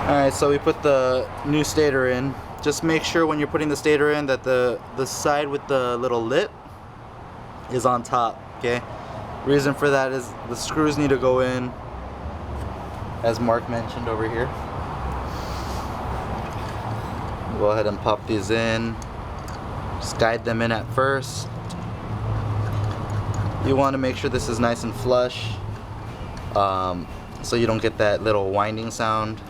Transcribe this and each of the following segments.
Alright, so we put the new stator in. Just make sure when you're putting the stator in that the side with the little lip is on top, okay? Reason for that is the screws need to go in, as Mark mentioned over here. Go ahead and pop these in. Just guide them in at first. You want to make sure this is nice and flush, so you don't get that little winding sound.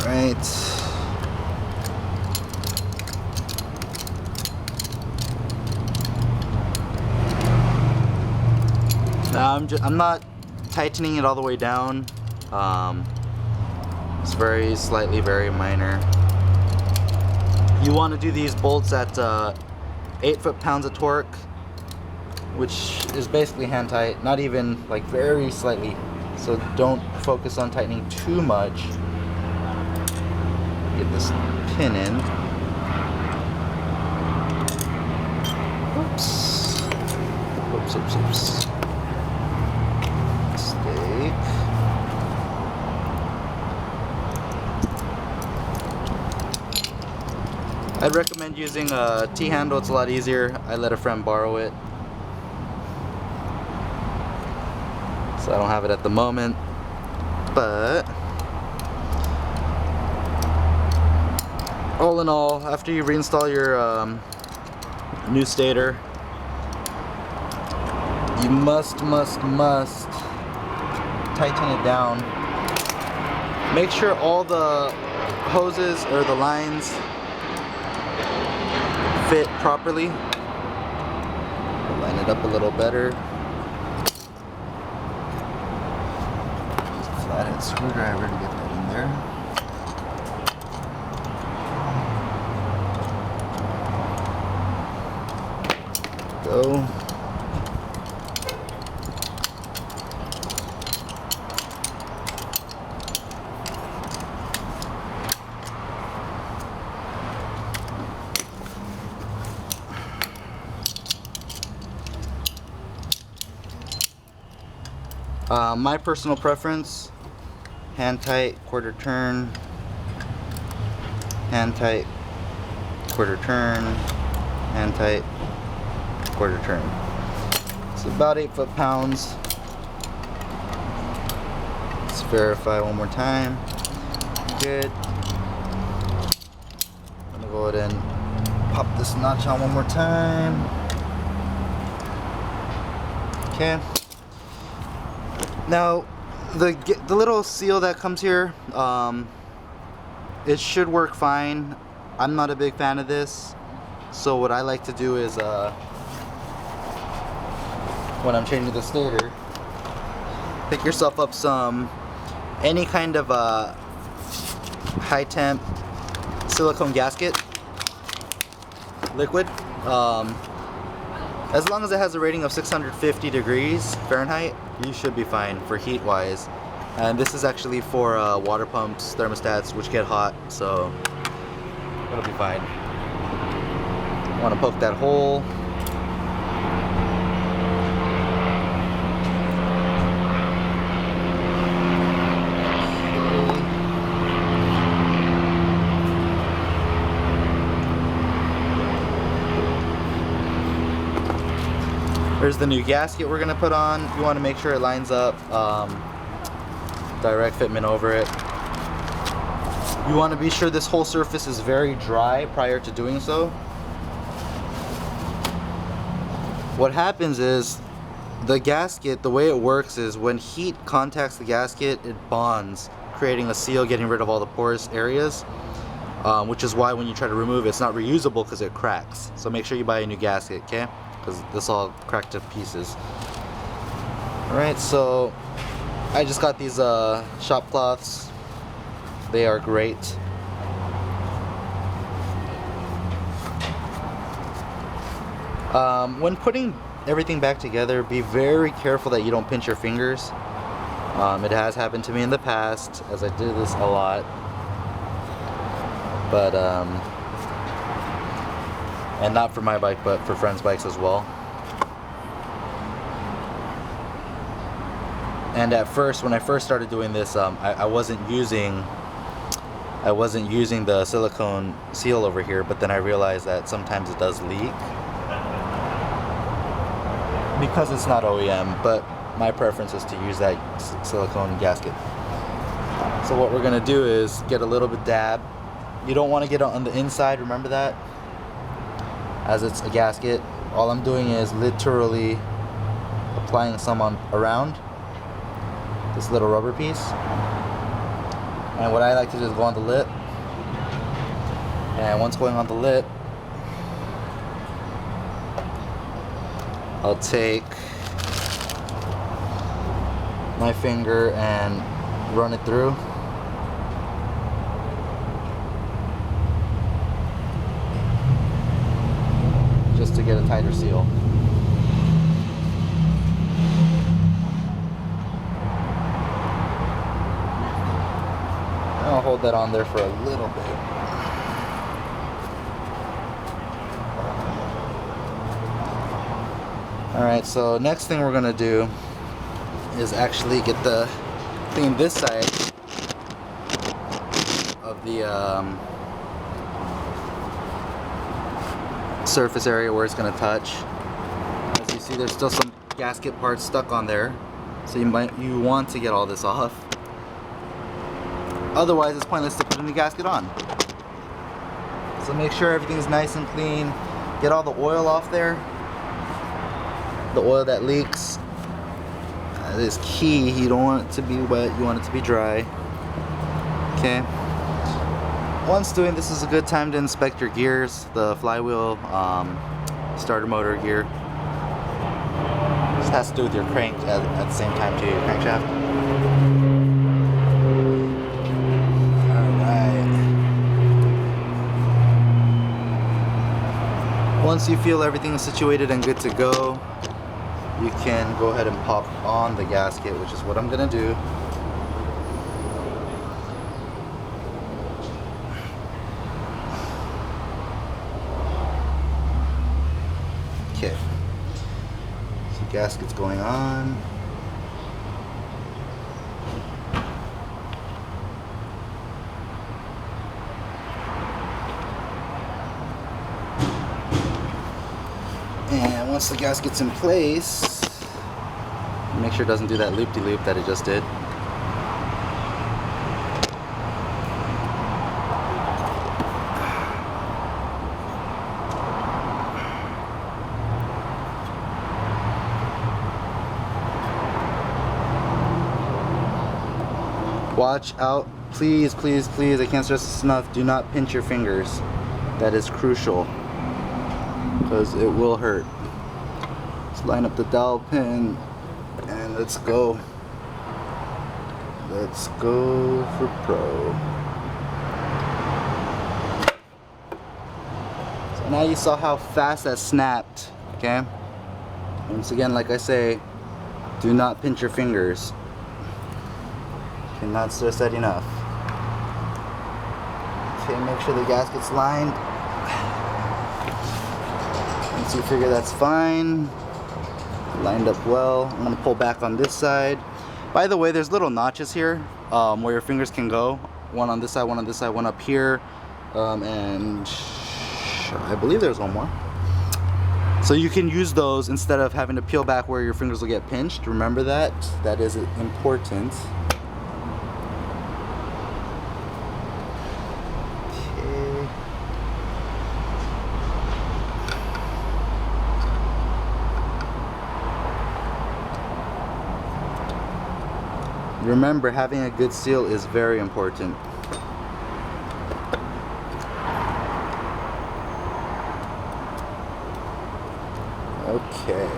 Right. Now I'm not tightening it all the way down. It's very minor. You want to do these bolts at 8 foot-pounds of torque, which is basically hand tight, not even like very slightly. So don't focus on tightening too much. Get this pin in. Oops. Oops. Mistake. I'd recommend using a T-handle, it's a lot easier. I let a friend borrow it, so I don't have it at the moment, but all in all, after you reinstall your new stator, you must tighten it down. Make sure all the hoses or the lines fit properly. Line it up a little better. Use a flathead screwdriver to get that in there. Go. My personal preference, hand tight, quarter turn, hand tight, quarter turn, hand tight, quarter turn. It's about 8 foot-pounds. Let's verify one more time. Good. I'm gonna go ahead and pop this notch on one more time. Okay. Now, the little seal that comes here, it should work fine. I'm not a big fan of this, so what I like to do is when I'm changing the stator, pick yourself up any kind of high temp silicone gasket liquid. As long as it has a rating of 650 degrees Fahrenheit, you should be fine for heat wise. And this is actually for water pumps, thermostats, which get hot, so it'll be fine. Want to poke that hole. There's the new gasket we're going to put on. You want to make sure it lines up, direct fitment over it. You want to be sure this whole surface is very dry prior to doing so. What happens is the gasket, the way it works is when heat contacts the gasket, it bonds, creating a seal, getting rid of all the porous areas, which is why when you try to remove it, it's not reusable because it cracks. So make sure you buy a new gasket, okay? Because this all cracked to pieces. Alright, so I just got these shop cloths. They are great. When putting everything back together, be very careful that you don't pinch your fingers. It has happened to me in the past, as I do this a lot. But and not for my bike, but for friends' bikes as well. And at first, when I first started doing this, I wasn't using the silicone seal over here, but then I realized that sometimes it does leak because it's not OEM, but my preference is to use that silicone gasket. So what we're gonna do is get a little bit dab. You don't want to get it on the inside, remember that? As it's a gasket, all I'm doing is literally applying some on around this little rubber piece. And what I like to do is go on the lip. And once going on the lip, I'll take my finger and run it through. Just to get a tighter seal. I'll hold that on there for a little bit. Alright, so next thing we're gonna do is actually clean this side of the surface area where it's going to touch. As you see, there's still some gasket parts stuck on there, so you want to get all this off. Otherwise, it's pointless to put the gasket on. So make sure everything's nice and clean. Get all the oil off there. The oil that leaks. That is key. You don't want it to be wet. You want it to be dry. Okay. Once doing this is a good time to inspect your gears, the flywheel, starter motor gear. This has to do with your crank at the same time too, your crankshaft. Alright. Once you feel everything is situated and good to go, you can go ahead and pop on the gasket, which is what I'm gonna do. Okay, so gasket's going on. And once the gasket's in place, make sure it doesn't do that loop-de-loop that it just did. Watch out, please, please, please, I can't stress this enough, do not pinch your fingers. That is crucial, because it will hurt. Let's line up the dowel pin, and let's go. Let's go for pro. So now you saw how fast that snapped, okay? Once again, like I say, do not pinch your fingers. Cannot stress that enough. Okay, make sure the gasket's lined. Once you figure that's fine, lined up well, I'm gonna pull back on this side. By the way, there's little notches here where your fingers can go. One on this side, one on this side, one up here, and I believe there's one more. So you can use those instead of having to peel back where your fingers will get pinched. Remember that. That is important. Remember, having a good seal is very important. Okay.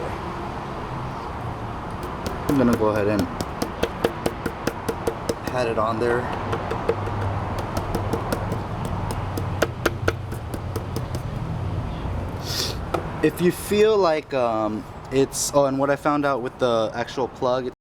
I'm gonna go ahead and pat it on there. If you feel like and what I found out with the actual plug,